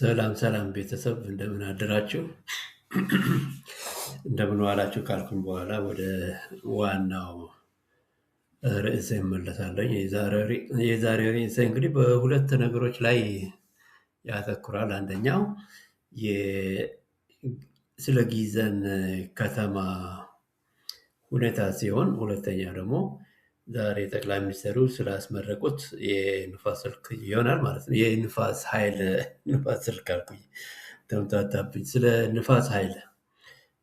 ሰላም ሰላም ቤተሰብ እንደምን አደራችሁ? እንደምን ዋላችሁ ካልኩኝ በኋላ ወደ ዋናው ርዕሴ እመለሳለሁ። የዛሬው ርዕሴ እንግዲህ በሁለት ነገሮች ላይ ያተኩራል። አንደኛው ስለ ጊዘን ከተማ ሁኔታ ሲሆን፣ ሁለተኛው ደግሞ ዛሬ ጠቅላይ ሚኒስትሩ ስላስመረቁት የንፋስ ስልክ ይሆናል ማለት ነው። የንፋስ ኃይል ንፋስ ስልክ አልኩኝ ተምታታብኝ። ስለ ንፋስ ኃይል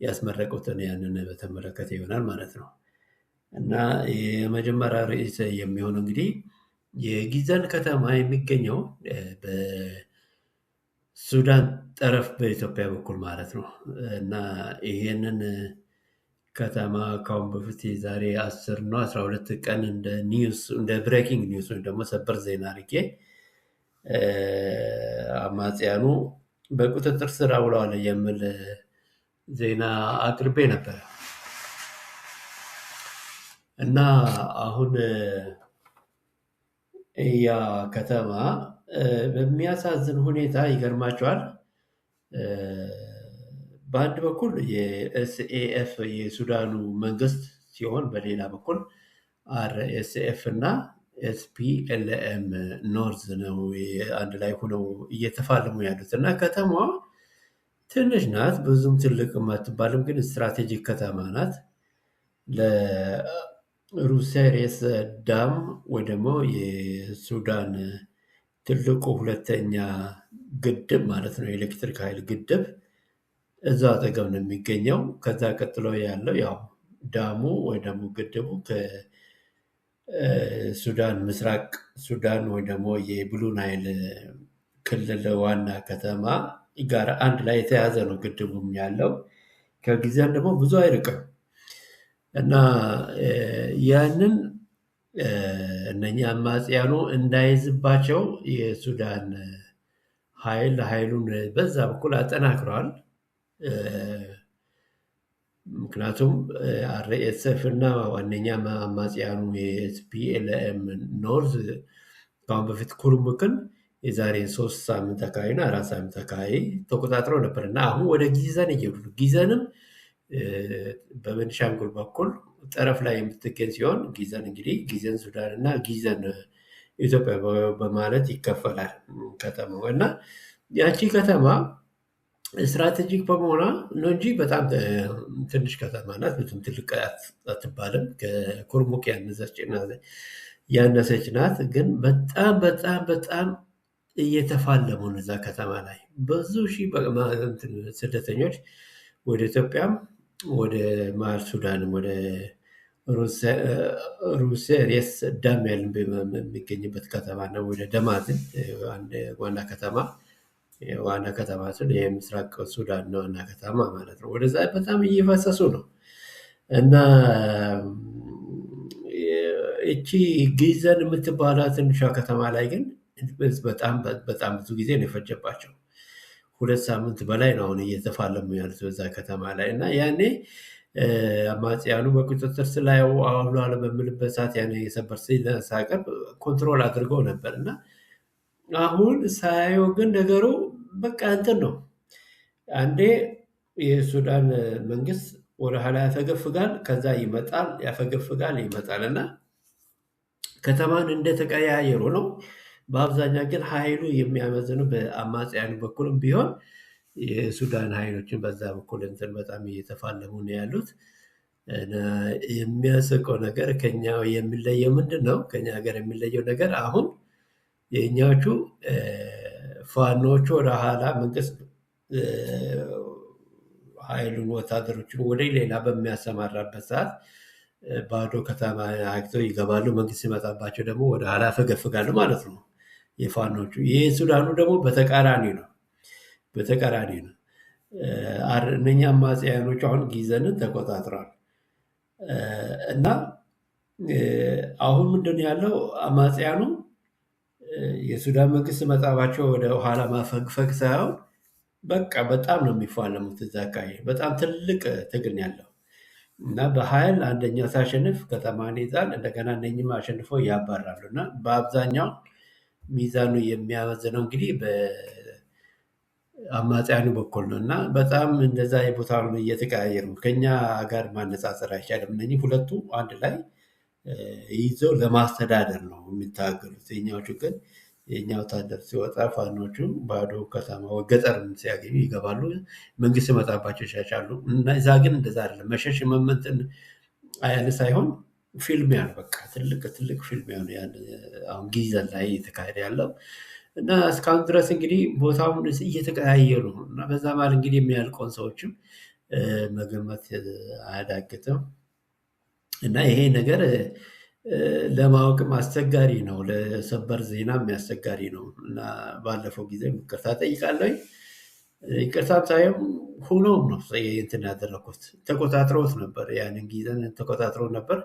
ያስመረቁትን ያንን በተመለከተ ይሆናል ማለት ነው። እና የመጀመሪያ ርዕስ የሚሆነው እንግዲህ የጊዘን ከተማ የሚገኘው በሱዳን ጠረፍ በኢትዮጵያ በኩል ማለት ነው። እና ይሄንን ከተማ ካሁን በፊት የዛሬ 10 ነው 12 ቀን እንደ ብሬኪንግ ኒውስ ወይም ደግሞ ሰበር ዜና አድርጌ አማጽያኑ በቁጥጥር ስር አውለዋል የሚል ዜና አቅርቤ ነበር። እና አሁን ያ ከተማ በሚያሳዝን ሁኔታ ይገርማቸዋል። በአንድ በኩል የኤስኤኤፍ የሱዳኑ መንግስት ሲሆን፣ በሌላ በኩል አርኤስኤፍ እና ኤስፒኤልኤም ኖርዝ ነው አንድ ላይ ሆነው እየተፋለሙ ያሉት። እና ከተማዋ ትንሽ ናት፣ ብዙም ትልቅ አትባልም፣ ግን ስትራቴጂክ ከተማ ናት። ለሩሴሬስ ዳም ወይ ደግሞ የሱዳን ትልቁ ሁለተኛ ግድብ ማለት ነው፣ የኤሌክትሪክ ኃይል ግድብ እዛ አጠገብ ነው የሚገኘው። ከዛ ቀጥሎ ያለው ያው ዳሙ ወይ ደግሞ ግድቡ ከሱዳን ምስራቅ ሱዳን ወይ ደግሞ የብሉ ናይል ክልል ዋና ከተማ ጋር አንድ ላይ የተያዘ ነው ግድቡም ያለው። ከጊዜም ደግሞ ብዙ አይርቅም። እና ያንን እነኛ አማጽያኑ እንዳይዝባቸው የሱዳን ኃይሉን በዛ በኩል አጠናክረዋል። ምክንያቱም አርኤስኤፍ እና ዋነኛ አማጽያኑ የኤስፒኤልኤም ኖርዝ ከአሁን በፊት ኩርሙክን የዛሬ 3 ሳምንት አካባቢ እና 4 ሳምንት አካባቢ ተቆጣጥረው ነበር። እና አሁን ወደ ጊዘን እየሄዱ ነው። ጊዘንም በቤኒሻንጉል በኩል ጠረፍ ላይ የምትገኝ ሲሆን፣ ጊዘን እንግዲህ ጊዘን ሱዳን እና ጊዘን ኢትዮጵያ በማለት ይከፈላል ከተማው። እና ያቺ ከተማ ስትራቴጂክ በመሆኗ ነው እንጂ በጣም ትንሽ ከተማ ናት። ብዙም ትልቅ አትባልም። ከኩርሙክ ያነሰች ናት። ግን በጣም በጣም በጣም እየተፋለሙ ነው እዛ ከተማ ላይ ብዙ ሺህ ስደተኞች ወደ ኢትዮጵያም ወደ መሀል ሱዳንም ወደ ሩሴሬስ ዳም የሚገኝበት ከተማ ነው። ወደ ደማትን ዋና ከተማ ስል የምስራቅ ሱዳን ዋና ከተማ ማለት ነው። ወደዛ በጣም እየፈሰሱ ነው። እና እቺ ጊዘን የምትባላ ትንሿ ከተማ ላይ ግን በጣም በጣም ብዙ ጊዜ ነው የፈጀባቸው። 2 ሳምንት በላይ ነው አሁን እየተፋለሙ ያሉት በዛ ከተማ ላይ። እና ያኔ አማጽያኑ በቁጥጥር ስር ላይ አውለዋል በሚልበት ሰዓት ያኔ የሰበር ዜና ሳቀርብ ኮንትሮል አድርገው ነበር። እና አሁን ሳየው ግን ነገሩ በቃ እንትን ነው። አንዴ የሱዳን መንግስት ወደ ኋላ ያፈገፍጋል፣ ከዛ ይመጣል፣ ያፈገፍጋል፣ ይመጣል። እና ከተማን እንደተቀያየሩ ነው። በአብዛኛው ግን ኃይሉ የሚያመዝኑ በአማጽያኑ በኩልም ቢሆን የሱዳን ኃይሎችን በዛ በኩል እንትን በጣም እየተፋለሙ ነው ያሉት። የሚያስቀው ነገር ከኛ የሚለየው ምንድን ነው? ከኛ ሀገር የሚለየው ነገር አሁን የእኛዎቹ ፋኖቹ ወደ ኋላ መንግስት ኃይሉን ወታደሮችን ወደ ሌላ በሚያሰማራበት ሰዓት ባዶ ከተማ አግተው ይገባሉ። መንግስት ሲመጣባቸው ደግሞ ወደ ኋላ ያፈገፍጋሉ ማለት ነው የፋኖቹ። የሱዳኑ ደግሞ በተቃራኒ ነው። እነኛ አማጽያኖቹ አሁን ጊዘንን ተቆጣጥረዋል። እና አሁን ምንድን ያለው አማጽያኑ የሱዳን መንግስት መጣባቸው ወደ ኋላ ማፈግፈግ ሳይሆን በቃ በጣም ነው የሚፋለሙት እዛ አካባቢ። በጣም ትልቅ ትግል ያለው እና በኃይል አንደኛው ሲያሸንፍ ከተማን ይዛል፣ እንደገና እነኝም አሸንፈው ያባራሉ። እና በአብዛኛው ሚዛኑ የሚያመዝነው እንግዲህ አማጽያኑ በኩል ነው እና በጣም እንደዛ የቦታውን እየተቀያየሩ ከኛ ጋር ማነጻጸር አይቻልም። እነኚህ ሁለቱ አንድ ላይ ይዘው ለማስተዳደር ነው የሚታገሉት። የኛዎቹ ግን የኛ ወታደር ሲወጣ ፋኖቹ ባዶ ከተማ ገጠርም ሲያገኙ ይገባሉ። መንግስት ሲመጣባቸው ይሸሻሉ። እና እዛ ግን እንደዛ አይደለም። መሸሽ መመንትን ያለ ሳይሆን ፊልሚያ ነው። በቃ ትልቅ ትልቅ ፊልሚያ ነው አሁን ጊዘን ላይ እየተካሄደ ያለው እና እስካሁን ድረስ እንግዲህ ቦታውን እየተቀያየሩ ነው እና በዛ መሀል እንግዲህ የሚያልቀውን ሰዎችም መገመት አያዳግትም እና ይሄ ነገር ለማወቅም አስቸጋሪ ነው። ለሰበር ዜናም አስቸጋሪ ነው እና ባለፈው ጊዜ ይቅርታ ጠይቃለሁ። ይቅርታም ሳይሆን ሆኖም ነው እንትን ያደረኩት። ተቆጣጥረውት ነበር፣ ያንን ጊዜን ተቆጣጥረው ነበር።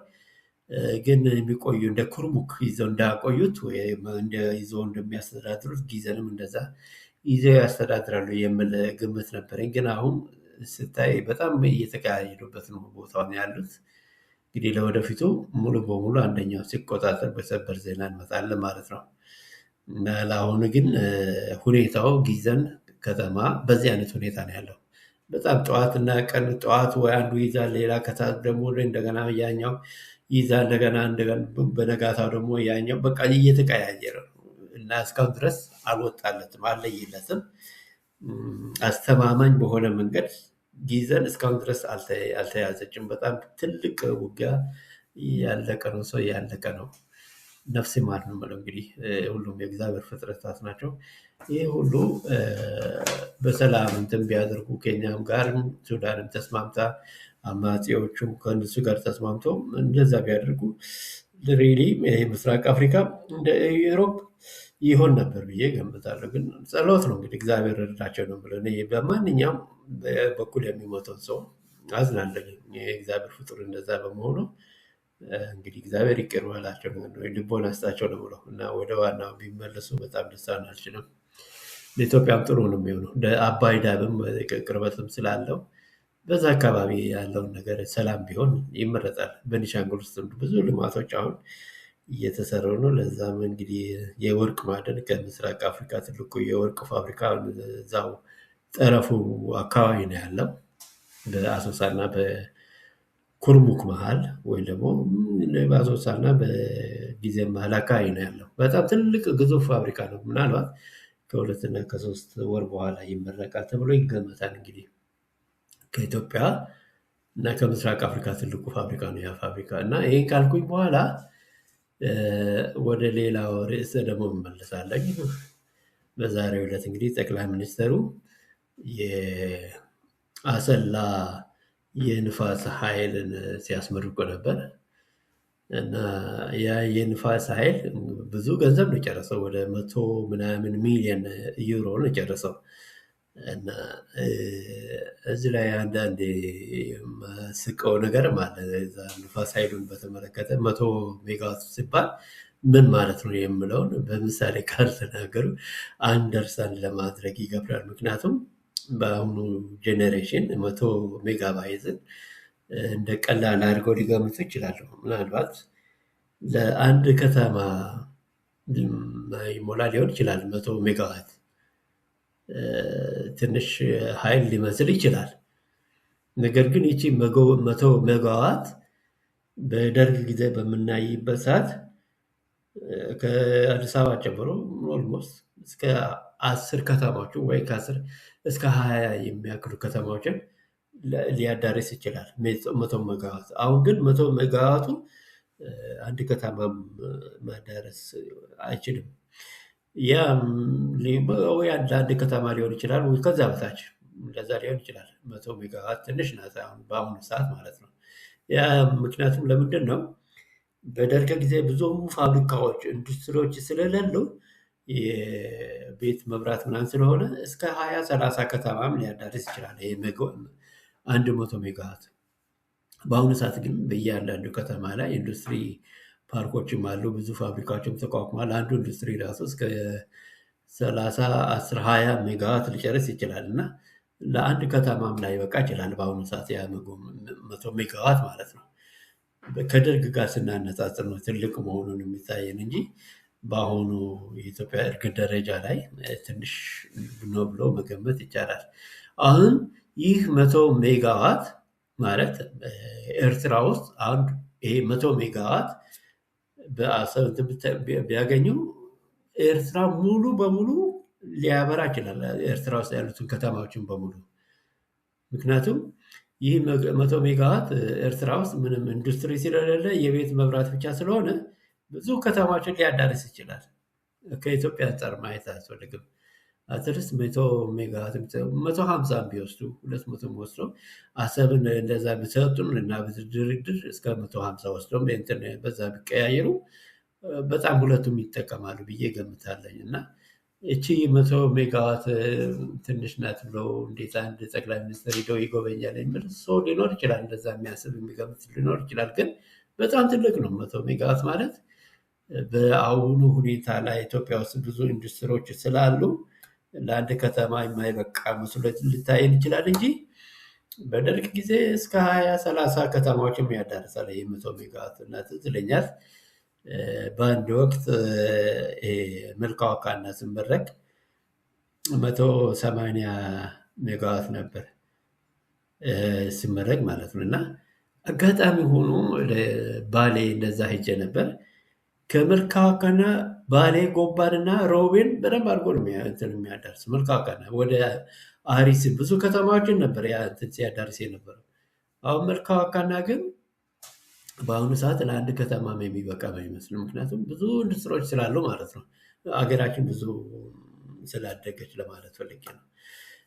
ግን የሚቆዩ እንደ ኩርሙክ ይዘው እንዳቆዩት ወይም ይዘው እንደሚያስተዳድሩት ጊዜንም እንደዛ ይዘው ያስተዳድራሉ የሚል ግምት ነበረኝ። ግን አሁን ስታይ በጣም እየተቀያየሩበት ነው ቦታውን ያሉት። እንግዲህ ለወደፊቱ ሙሉ በሙሉ አንደኛው ሲቆጣጠር በሰበር ዜና እንመጣለን ማለት ነው እና ለአሁኑ ግን ሁኔታው ጊዘን ከተማ በዚህ አይነት ሁኔታ ነው ያለው። በጣም ጠዋትና ቀን ጠዋት ወይ አንዱ ይዛል፣ ሌላ ከሰዓት ደግሞ እንደገና ያኛው ይዛል፣ እንደገና በነጋታው ደግሞ ያኛው በቃ እየተቀያየረ ነው እና እስካሁን ድረስ አልወጣለትም፣ አልለየለትም። አስተማማኝ በሆነ መንገድ ጊዘን እስካሁን ድረስ አልተያዘችም። በጣም ትልቅ ውጊያ ያለቀ ነው፣ ሰው ያለቀ ነው። ነፍስ ይማር ነው የምለው። እንግዲህ ሁሉም የእግዚአብሔር ፍጥረታት ናቸው። ይህ ሁሉ በሰላም እንትን ቢያደርጉ ከኛም ጋር ሱዳንም ተስማምታ አማጺዎቹም ከእነሱ ጋር ተስማምቶ እንደዛ ቢያደርጉ ሪሊ ምስራቅ አፍሪካ እንደ ኢሮፕ ይሆን ነበር ብዬ ገምታለሁ። ግን ጸሎት ነው እንግዲህ እግዚአብሔር ረዳቸው ነው ብለ በማንኛውም በኩል የሚሞተውን ሰው አዝናለኝ። የእግዚአብሔር ፍጡር እንደዛ በመሆኑ እንግዲህ እግዚአብሔር ይቅር በላቸው ልቦና ስጣቸው ነው ብለው እና ወደ ዋናው ቢመለሱ በጣም ደስታን አልችልም። ለኢትዮጵያም ጥሩ ነው የሚሆነው። አባይ ዳብም ቅርበትም ስላለው በዛ አካባቢ ያለውን ነገር ሰላም ቢሆን ይመረጣል። በቤኒሻንጉል ውስጥ ብዙ ልማቶች አሁን እየተሰሩ ነው። ለዛም እንግዲህ የወርቅ ማዕድን ከምስራቅ አፍሪካ ትልቁ የወርቅ ፋብሪካ እዛው ጠረፉ አካባቢ ነው ያለው፣ በአሶሳና በኩርሙክ መሀል ወይም ደግሞ በአሶሳና በጊዜ መሀል አካባቢ ነው ያለው። በጣም ትልቅ ግዙፍ ፋብሪካ ነው። ምናልባት ከ2 እና ከ3 ወር በኋላ ይመረቃል ተብሎ ይገመታል። እንግዲህ ከኢትዮጵያ እና ከምስራቅ አፍሪካ ትልቁ ፋብሪካ ነው ያ ፋብሪካ እና ይህን ካልኩኝ በኋላ ወደ ሌላው ርዕስ ደግሞ እመለሳለሁ። በዛሬው ዕለት እንግዲህ ጠቅላይ ሚኒስትሩ የአሰላ የንፋስ ኃይልን ሲያስመርቁ ነበር እና ያ የንፋስ ኃይል ብዙ ገንዘብ ነው የጨረሰው። ወደ 100 ምናምን ሚሊዮን ዩሮ ነው የጨረሰው እና እዚህ ላይ አንዳንድ የማስቀው ነገርም አለ። እዛ ንፋስ ኃይሉን በተመለከተ 100 ሜጋዋት ሲባል ምን ማለት ነው የምለውን በምሳሌ ካልተናገሩ አንደርስታንድ ለማድረግ ይገብራል። ምክንያቱም በአሁኑ ጄኔሬሽን 100 ሜጋባይትን እንደ ቀላል አድርገው ሊገምቱ ይችላሉ። ምናልባት ለአንድ ከተማ ይሞላ ሊሆን ይችላል 100 ሜጋዋት ትንሽ ኃይል ሊመስል ይችላል። ነገር ግን ይቺ 100 ሜጋዋት በደርግ ጊዜ በምናይበት ሰዓት ከአዲስ አበባ ጨምሮ ኦልሞስት እስከ 10 ከተማዎችን ወይ ከ10 እስከ 20 የሚያክሉ ከተማዎችን ሊያዳርስ ይችላል 100 ሜጋዋት። አሁን ግን 100 ሜጋዋቱ አንድ ከተማ ማዳረስ አይችልም። ያ ወይ አንድ ከተማ ሊሆን ይችላል ወይ ከዛ በታች እንደዛ ሊሆን ይችላል። 100 ሜጋዋት ትንሽ ናት አሁን በአሁኑ ሰዓት ማለት ነው። ያ ምክንያቱም ለምንድን ነው? በደርግ ጊዜ ብዙ ፋብሪካዎች ኢንዱስትሪዎች ስለሌሉ የቤት መብራት ምናምን ስለሆነ እስከ 20-30 ከተማም ሊያዳርስ ይችላል ይሄ 100 ሜጋዋት። በአሁኑ ሰዓት ግን በእያንዳንዱ ከተማ ላይ ኢንዱስትሪ ፓርኮችም አሉ፣ ብዙ ፋብሪካዎችም ተቋቁሟል። አንዱ ኢንዱስትሪ ራሱ እስከ 30 10 20 ሜጋዋት ሊጨርስ ይችላል እና ለአንድ ከተማም ላይ በቃ ይችላል በአሁኑ ሰዓት ያ 100 ሜጋዋት ማለት ነው። ከደርግ ጋር ስናነጻጽር ነው ትልቅ መሆኑን የሚታየን እንጂ በአሁኑ የኢትዮጵያ እድገት ደረጃ ላይ ትንሽ ነው ብሎ መገመት ይቻላል። አሁን ይህ 100 ሜጋዋት ማለት ኤርትራ ውስጥ አንድ ይሄ 100 ሜጋዋት በአሰብ ቢያገኙ ኤርትራ ሙሉ በሙሉ ሊያበራ ይችላል። ኤርትራ ውስጥ ያሉትን ከተማዎችን በሙሉ ምክንያቱም ይህ 100 ሜጋዋት ኤርትራ ውስጥ ምንም ኢንዱስትሪ ስለሌለ የቤት መብራት ብቻ ስለሆነ ብዙ ከተማዎችን ሊያዳርስ ይችላል። ከኢትዮጵያ አንጻር ማየት አያስፈልግም። አትሊስት 100 ሜጋዋት 150 ቢወስዱ 200 ወስደው አሰብን እንደዛ ቢሰጡን እና ድርድር እስከ 150 ወስደው እንትን በዛ ቢቀያየሩ በጣም ሁለቱም ይጠቀማሉ ብዬ ገምታለኝ። እና እቺ 100 ሜጋዋት ትንሽ ናት ብለው እንዴት አንድ ጠቅላይ ሚኒስትር ሄደው ይጎበኛል የሚል ሰው ሊኖር ይችላል። እንደዛ የሚያስብ የሚገምት ሊኖር ይችላል። ግን በጣም ትልቅ ነው 100 ሜጋዋት ማለት። በአሁኑ ሁኔታ ላይ ኢትዮጵያ ውስጥ ብዙ ኢንዱስትሪዎች ስላሉ ለአንድ ከተማ የማይበቃ መስሎ ሊታየን ይችላል እንጂ በደርግ ጊዜ እስከ 20-30 ከተማዎችም ያዳርሳል። ይህ 100 ሜጋዋት እና ትዝ ይለኛል በአንድ ወቅት መልካዋካና ስመረቅ 180 ሜጋዋት ነበር ሲመረቅ ማለት ነው። እና አጋጣሚ ሆኖ ባሌ እንደዛ ሄጄ ነበር። ከመልካዋካና ባሌ ጎባንና ሮቤን በደንብ አድርጎ ነው የሚያዳርስ። መልካዋካና ወደ አሪስ ብዙ ከተማዎችን ነበር ያ እንትን ሲያዳርስ የነበረው። አሁን መልካዋካና ግን በአሁኑ ሰዓት ለአንድ ከተማም የሚበቃ አይመስልም። ምክንያቱም ብዙ ኢንዱስትሪዎች ስላሉ ማለት ነው። አገራችን ብዙ ስላደገች ለማለት ፈልጌ ነው።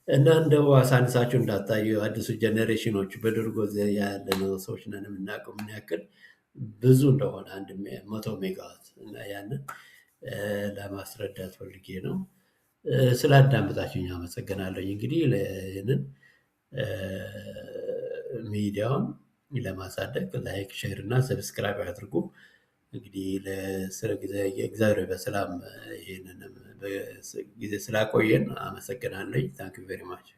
እና እንደው አሳንሳችሁ እንዳታዩ አዲሱ ጀኔሬሽኖች በድርጎ ያለነው ሰዎች ነን የምናውቀው ምን ያክል ብዙ እንደሆነ 100 ሜጋዋት እና ያንን ለማስረዳት ፈልጌ ነው። ስላዳመጣችሁኝ አመሰግናለሁኝ። እንግዲህ ይህንን ሚዲያውን ለማሳደግ ላይክ፣ ሼር እና ሰብስክራይብ አድርጉ። እንግዲህ ለስለ ጊዜ እግዚአብሔር በሰላም ይህንንም ጊዜ ስላቆየን አመሰግናለሁ። ታንክ ዩ ቬሪ ማች